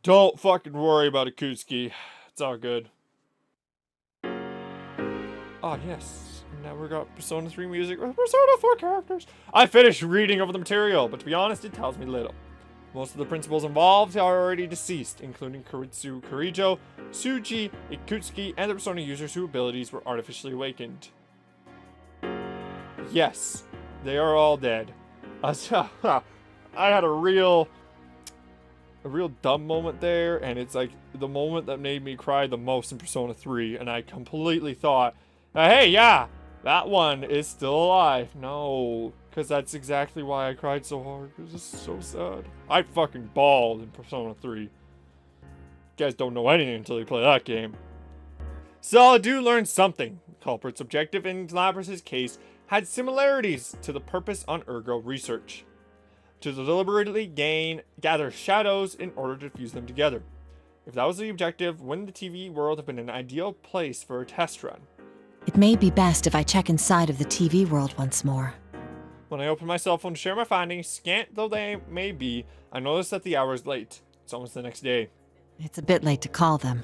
Don't fucking worry about Akutsuki. It's all good. Oh, yes. Now we got Persona 3 music with Persona 4 characters. I finished reading over the material, but to be honest, it tells me little. Most of the principals involved are already deceased, including Kuritsu Kurijo, Suji, Ikutsuki, and the Persona users whose abilities were artificially awakened. Yes, they are all dead. I had a real dumb moment there, and it's like the moment that made me cry the most in Persona 3, and I completely thought, hey, yeah, that one is still alive. No, because that's exactly why I cried so hard. It was just so sad. I fucking bawled in Persona 3. You guys don't know anything until you play that game. So I do learn something. The culprit's objective in Labrys's case had similarities to the purpose on Ergo research. To deliberately gather shadows in order to fuse them together. If that was the objective, wouldn't the TV world have been an ideal place for a test run? It may be best if I check inside of the TV world once more. When I opened my cell phone to share my findings, scant though they may be, I noticed that the hour is late. It's almost the next day. It's a bit late to call them.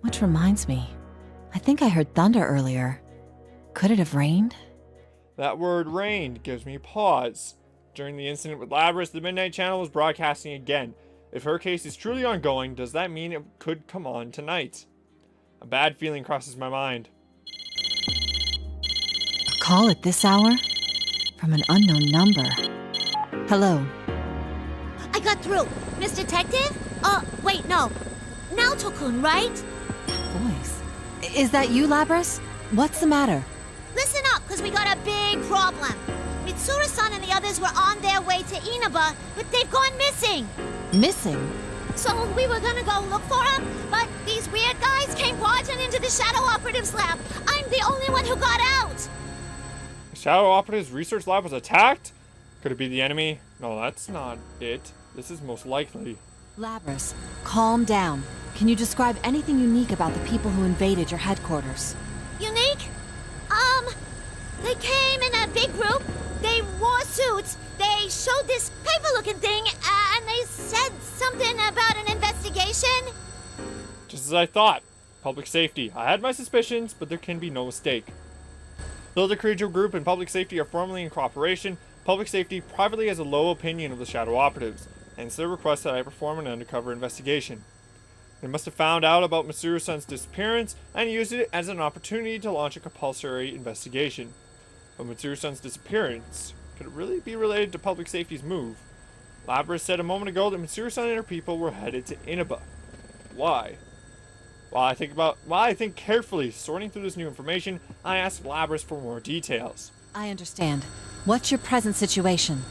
Which reminds me, I think I heard thunder earlier. Could it have rained? That word rained gives me pause. During the incident with Labrys, the Midnight Channel was broadcasting again. If her case is truly ongoing, does that mean it could come on tonight? A bad feeling crosses my mind. A call at this hour? From an unknown number. Hello. I got through. Miss Detective? Wait, no. Naoto-kun, right? Voice. Is that you, Labrys? What's the matter? Listen up, because we got a big problem. Mitsuru-san and the others were on their way to Inaba, but they've gone missing. Missing? So we were gonna go look for them, but these weird guys came barging into the Shadow Operatives lab. I'm the only one who got out. The Shadow Operatives research lab was attacked? Could it be the enemy? No, that's not it. This is most likely. Labrys, calm down. Can you describe anything unique about the people who invaded your headquarters? Unique? They came in a big group. They wore suits. They showed this paper-looking thing, and they said something about an investigation. Just as I thought. Public safety. I had my suspicions, but there can be no mistake. Though the Kurijo group and public safety are formally in cooperation, public safety privately has a low opinion of the Shadow Operatives, hence their request that I perform an undercover investigation. They must have found out about Mitsuru-san's disappearance and used it as an opportunity to launch a compulsory investigation. But Mitsuru-san's disappearance, could it really be related to public safety's move? Labrys said a moment ago that Mitsuru-san and her people were headed to Inaba. Why? While I think carefully, sorting through this new information, I asked Labrys for more details. I understand. What's your present situation?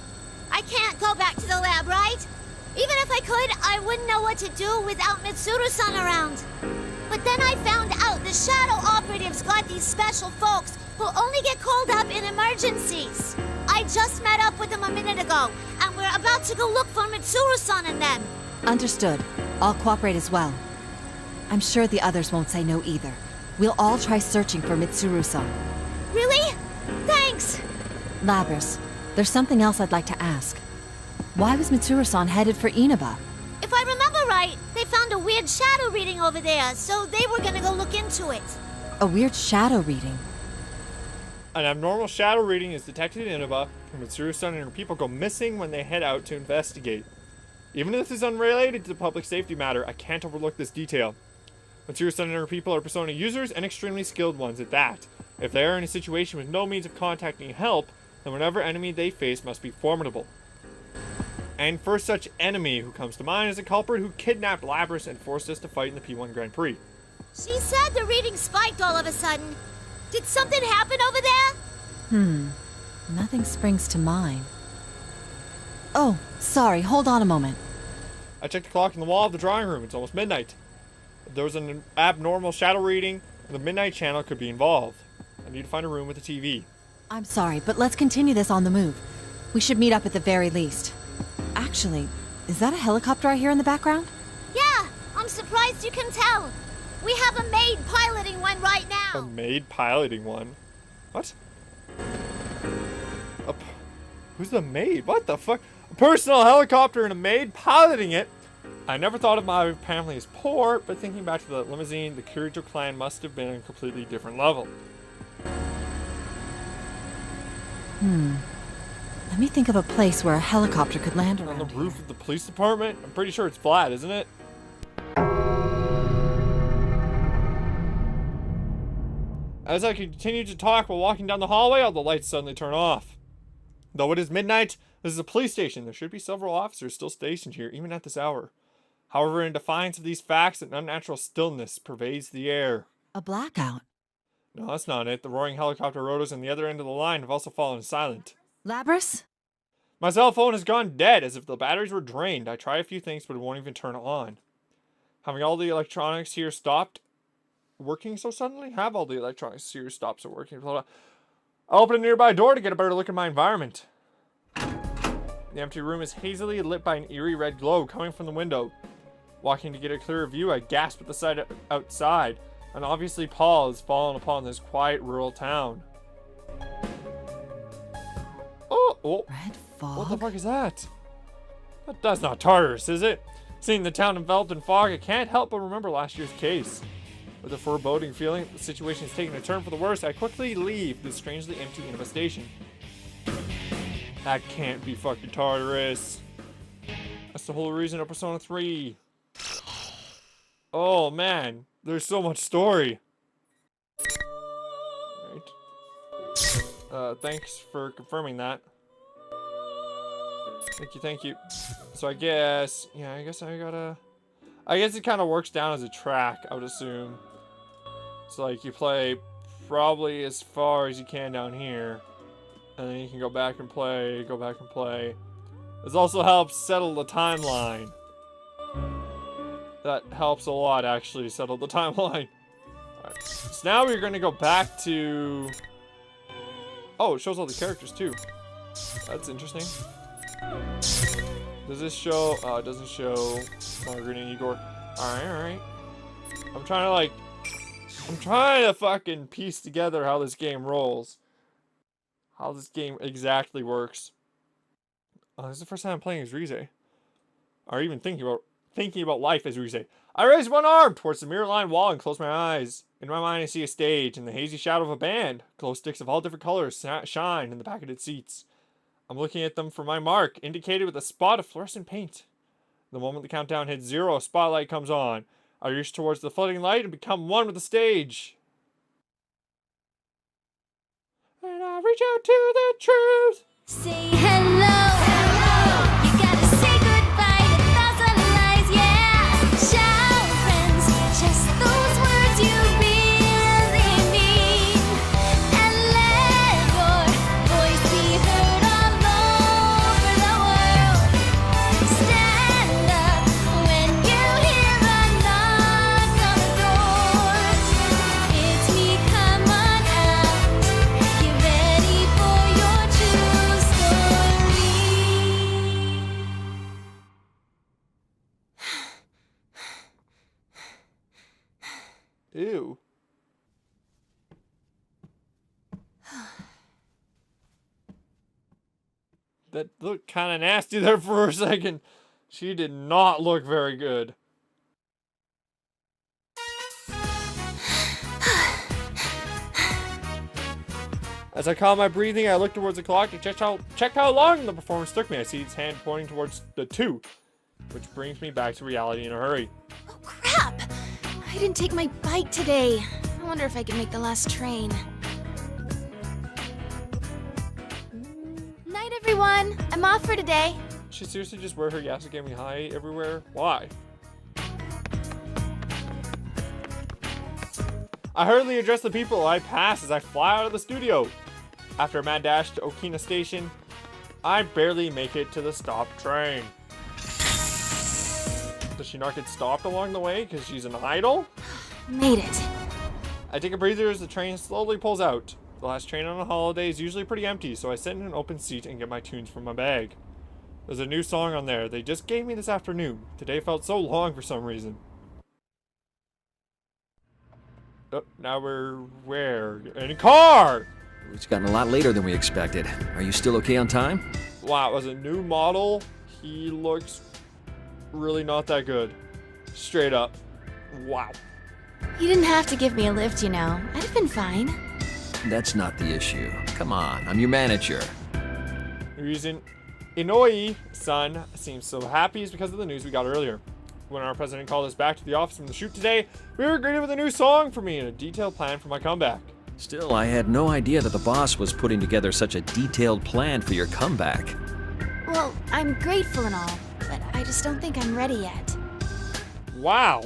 I can't go back to the lab, right? Even if I could, I wouldn't know what to do without Mitsuru-san around. But then I found out the Shadow Operatives got these special folks who only get called up in emergencies. I just met up with them a minute ago, and we're about to go look for Mitsuru-san and them. Understood. I'll cooperate as well. I'm sure the others won't say no either. We'll all try searching for Mitsuru-san. Really? Thanks! Labrys, there's something else I'd like to ask. Why was Mitsuru-san headed for Inaba? If I remember right, they found a weird shadow reading over there, so they were gonna go look into it. A weird shadow reading? An abnormal shadow reading is detected in Inaba, and Mitsuru-san and her people go missing when they head out to investigate. Even if this is unrelated to the public safety matter, I can't overlook this detail. Mitsuru-san and her people are Persona users and extremely skilled ones at that. If they are in a situation with no means of contacting help, then whatever enemy they face must be formidable. And first such enemy who comes to mind is a culprit who kidnapped Labrys and forced us to fight in the P1 Grand Prix. She said the reading spiked all of a sudden. Did something happen over there? Nothing springs to mind. Oh, sorry, hold on a moment. I checked the clock in the wall of the drawing room. It's almost midnight. If there was an abnormal shadow reading, the Midnight Channel could be involved. I need to find a room with a TV. I'm sorry, but let's continue this on the move. We should meet up at the very least. Actually, is that a helicopter I hear in the background? Yeah, I'm surprised you can tell. We have a maid piloting one right A now. maid piloting one? What? Who's the maid? What the fuck? A personal helicopter and a maid piloting it? I never thought of my family as poor, but thinking back to the limousine, the Kirito clan must have been on a completely different level. Let me think of a place where a helicopter could land On around the here. roof of the police department? I'm pretty sure it's flat, isn't it? As I continue to talk while walking down the hallway, all the lights suddenly turn off. Though it is midnight, this is a police station. There should be several officers still stationed here, even at this hour. However, in defiance of these facts, an unnatural stillness pervades the air. A blackout. No, that's not it. The roaring helicopter rotors on the other end of the line have also fallen silent. Labras? My cell phone has gone dead, as if the batteries were drained. I try a few things, but it won't even turn on. Having all the electronics here stopped working so suddenly? Have all the electronics here stopped so working? I open a nearby door to get a better look at my environment. The empty room is hazily lit by an eerie red glow coming from the window. Walking to get a clearer view, I gasp at the sight outside. An obviously pall has fallen upon this quiet rural town. Oh, Red fog? what the fuck is that? That's not Tartarus, is it? Seeing the town enveloped in fog, I can't help but remember last year's case. With a foreboding feeling that the situation is taking a turn for the worse, I quickly leave this strangely empty infestation. That can't be fucking Tartarus. That's the whole reason of Persona 3. Oh man, there's so much story. Right. Thanks for confirming that. Thank you. So I guess, yeah, I guess it kind of works down as a track, I would assume. So like you play probably as far as you can down here, and then you can go back and play. This also helps settle the timeline. That helps a lot, actually, settle the timeline. Alright, so now we're gonna go back to... Oh, it shows all the characters too. That's interesting. Does this show... it doesn't show Margaret and Igor. Alright. I'm trying to fucking piece together how this game rolls. How this game exactly works. Oh, this is the first time I'm playing as Rize. Or even thinking about life as Rize. I raise one arm towards the mirror-lined wall and close my eyes. In my mind, I see a stage and the hazy shadow of a band. Glow sticks of all different colors shine in the packeted seats. I'm looking at them for my mark, indicated with a spot of fluorescent paint. The moment the countdown hits 0, a spotlight comes on. I reach towards the floating light and become one with the stage. And I reach out to the truth. Say hello. You gotta say goodbye to 1,000 lies, yeah. Shout, friends, just those words you really mean. And let your voice be heard all over the world. Stand up when you hear a knock on the door. It's me, come on out. Get ready for your true story. Ew. That looked kind of nasty there for a second. She did not look very good. As I calm my breathing, I look towards the clock to check how long the performance took me. I see its hand pointing towards the 2, which brings me back to reality in a hurry. Oh crap! I didn't take my bike today. I wonder if I can make the last train. Night, everyone. I'm off for today. She seriously just wear her Yasukami High everywhere? Why? I hurriedly address the people I pass as I fly out of the studio. After a mad dash to Okina Station, I barely make it to the stopped train. Does she not get stopped along the way because she's an idol? Made it. I take a breather as the train slowly pulls out. The last train on a holiday is usually pretty empty, so I sit in an open seat and get my tunes from my bag. There's a new song on there they just gave me this afternoon. Today felt so long for some reason. Oh, now we're where? In a car! It's gotten a lot later than we expected. Are you still okay on time? Wow, as a new model, he looks really not that good. Straight up. Wow. You didn't have to give me a lift, you know. I'd have been fine. That's not the issue. Come on, I'm your manager. The reason Inoue-san seems so happy is because of the news we got earlier. When our president called us back to the office from the shoot today, we were greeted with a new song for me and a detailed plan for my comeback. Still, I had no idea that the boss was putting together such a detailed plan for your comeback. Well, I'm grateful and all, but I just don't think I'm ready yet. Wow.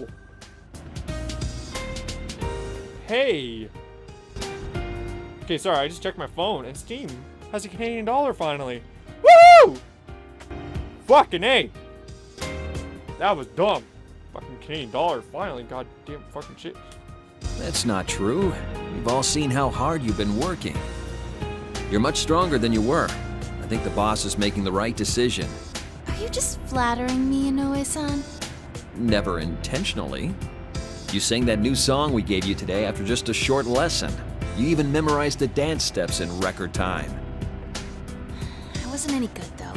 Hey. Okay, sorry, I just checked my phone and Steam has a Canadian dollar finally. Woo! Fucking A. That was dumb. Fucking Canadian dollar finally, goddamn fucking shit. That's not true. We've all seen how hard you've been working. You're much stronger than you were. I think the boss is making the right decision. Are you just flattering me, Inoue-san? Never intentionally. You sang that new song we gave you today after just a short lesson. You even memorized the dance steps in record time. I wasn't any good, though.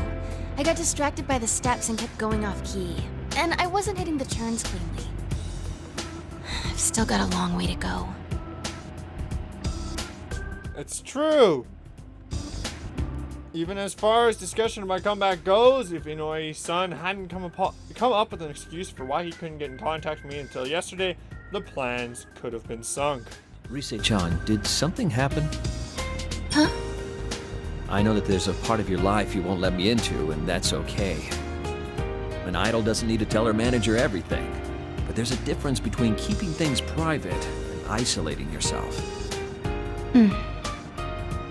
I got distracted by the steps and kept going off key. And I wasn't hitting the turns cleanly. I've still got a long way to go. It's true. Even as far as discussion of my comeback goes, if Inoue-san hadn't come up with an excuse for why he couldn't get in contact with me until yesterday, the plans could have been sunk. Rise-chan, did something happen? Huh? I know that there's a part of your life you won't let me into, and that's okay. An idol doesn't need to tell her manager everything, but there's a difference between keeping things private and isolating yourself.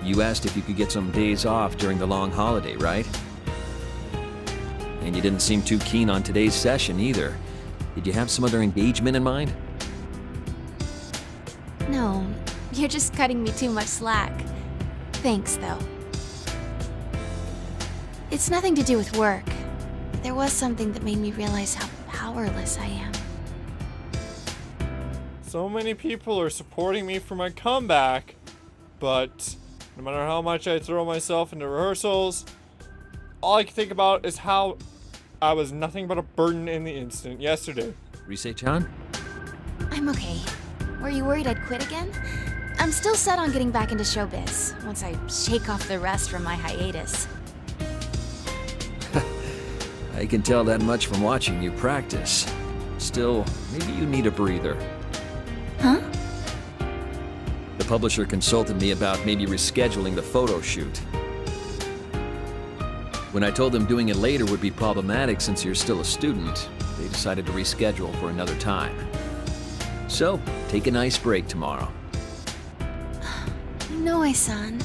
You asked if you could get some days off during the long holiday, right? And you didn't seem too keen on today's session either. Did you have some other engagement in mind? No, you're just cutting me too much slack. Thanks, though. It's nothing to do with work. There was something that made me realize how powerless I am. So many people are supporting me for my comeback, but no matter how much I throw myself into rehearsals, all I can think about is how I was nothing but a burden in the incident yesterday. Rise-chan? I'm okay. Were you worried I'd quit again? I'm still set on getting back into showbiz, once I shake off the rest from my hiatus. I can tell that much from watching you practice. Still, maybe you need a breather. Huh? The publisher consulted me about maybe rescheduling the photo shoot. When I told them doing it later would be problematic since you're still a student, they decided to reschedule for another time. So, take a nice break tomorrow. Inoue-san.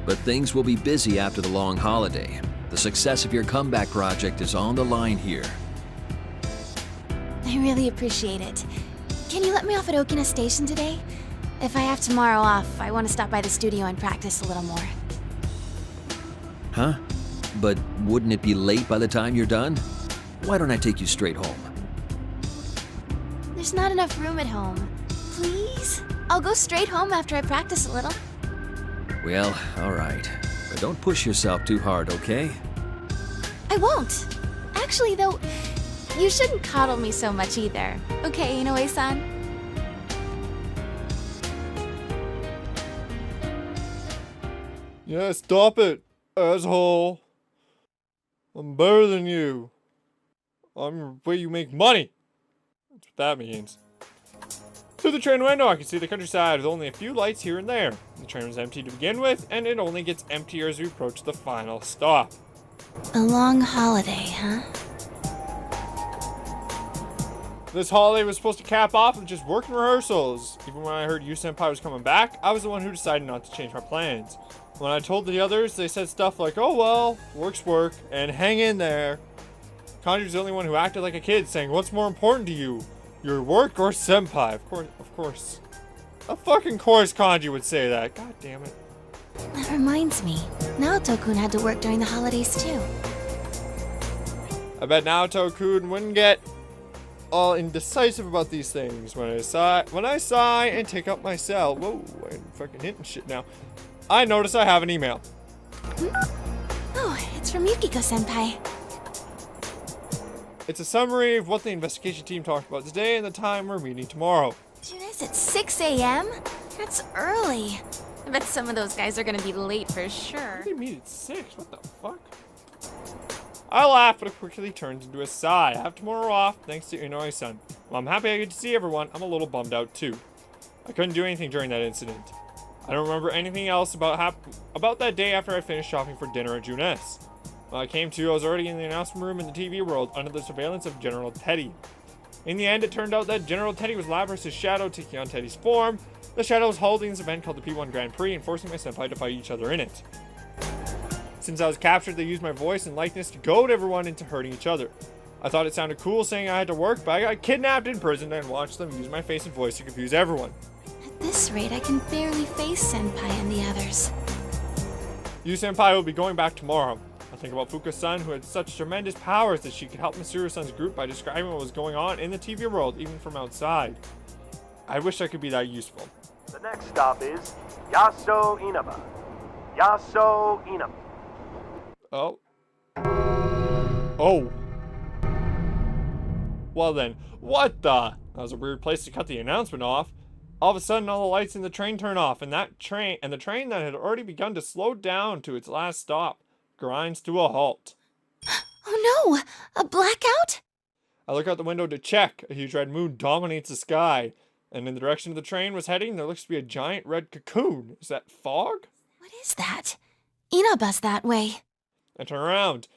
But things will be busy after the long holiday. The success of your comeback project is on the line here. I really appreciate it. Can you let me off at Okina Station today? If I have tomorrow off, I want to stop by the studio and practice a little more. Huh? But wouldn't it be late by the time you're done? Why don't I take you straight home? There's not enough room at home. Please? I'll go straight home after I practice a little. Well, alright. But don't push yourself too hard, okay? I won't. Actually, though, you shouldn't coddle me so much either. Okay, Inoue-san? Yeah, stop it, asshole. I'm better than you. I'm the way you make money. That's what that means. Through the train window, I can see the countryside with only a few lights here and there. The train was empty to begin with, and it only gets emptier as we approach the final stop. A long holiday, huh? This holiday was supposed to cap off with just work and rehearsals. Even when I heard Yu-senpai was coming back, I was the one who decided not to change my plans. When I told the others, they said stuff like, oh well, work's work, and hang in there. Kanji was the only one who acted like a kid, saying, what's more important to you? Your work or senpai? Of course. Of fucking course Kanji would say that. God damn it. That reminds me, Naoto-kun had to work during the holidays too. I bet Naoto-kun wouldn't get all indecisive about these things. When I sigh and take up my cell. Whoa, I'm fucking hitting shit now. I notice I have an email. Oh, it's from Yukiko-senpai. It's a summary of what the investigation team talked about today and the time we're meeting tomorrow. Junis, it's 6 a.m.? That's early. I bet some of those guys are gonna be late for sure. They meet at 6. What the fuck? I laugh, but it quickly turns into a sigh. I have tomorrow off, thanks to Inoi-san. While I'm happy I get to see everyone, I'm a little bummed out too. I couldn't do anything during that incident. I don't remember anything else about that day after I finished shopping for dinner at Junes. When I came to, I was already in the announcement room in the TV world under the surveillance of General Teddy. In the end, it turned out that General Teddy was Labras' shadow taking on Teddy's form. The shadow was holding this event called the P1 Grand Prix and forcing my senpai to fight each other in it. Since I was captured, they used my voice and likeness to goad everyone into hurting each other. I thought it sounded cool saying I had to work, but I got kidnapped in prison and watched them use my face and voice to confuse everyone. At this rate, I can barely face Senpai and the others. Yu Senpai will be going back tomorrow. I think about Fuka-san, who had such tremendous powers that she could help Mitsuru-san's group by describing what was going on in the TV world, even from outside. I wish I could be that useful. The next stop is Yaso Inaba. Yaso Inaba. Oh. Oh. Well then, what the? That was a weird place to cut the announcement off. All of a sudden, all the lights in the train turn off, and the train that had already begun to slow down to its last stop grinds to a halt. Oh no! A blackout? I look out the window to check. A huge red moon dominates the sky, and in the direction the train was heading, there looks to be a giant red cocoon. Is that fog? What is that? Inaba's that way. I turn around.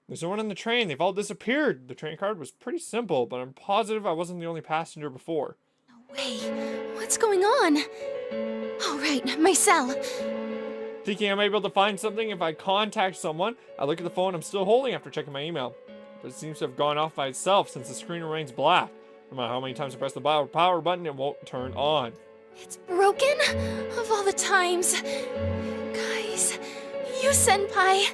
There's no one on the train. They've all disappeared. The train card was pretty simple, but I'm positive I wasn't the only passenger before. No way. What's going on? Oh, right. My cell. Thinking I might be able to find something if I contact someone, I look at the phone I'm still holding after checking my email. But it seems to have gone off by itself since the screen remains black. No matter how many times I press the power button, it won't turn on. It's broken? Of all the times. Guys, you senpai.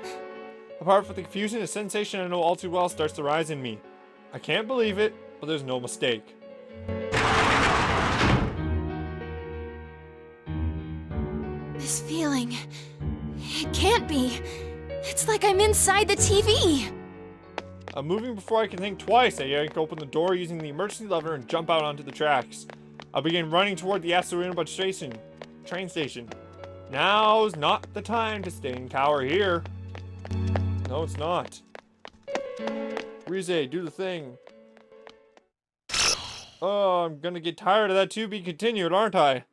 Apart from the confusion, a sensation I know all too well starts to rise in me. I can't believe it, but there's no mistake. This feeling, it can't be. It's like I'm inside the TV. I'm moving before I can think twice. I yank open the door using the emergency lever and jump out onto the tracks. I begin running toward the Yasuinaba train station. Now's not the time to stay and cower here. No, it's not. Rize, do the thing. Oh, I'm gonna get tired of that to be continued, aren't I?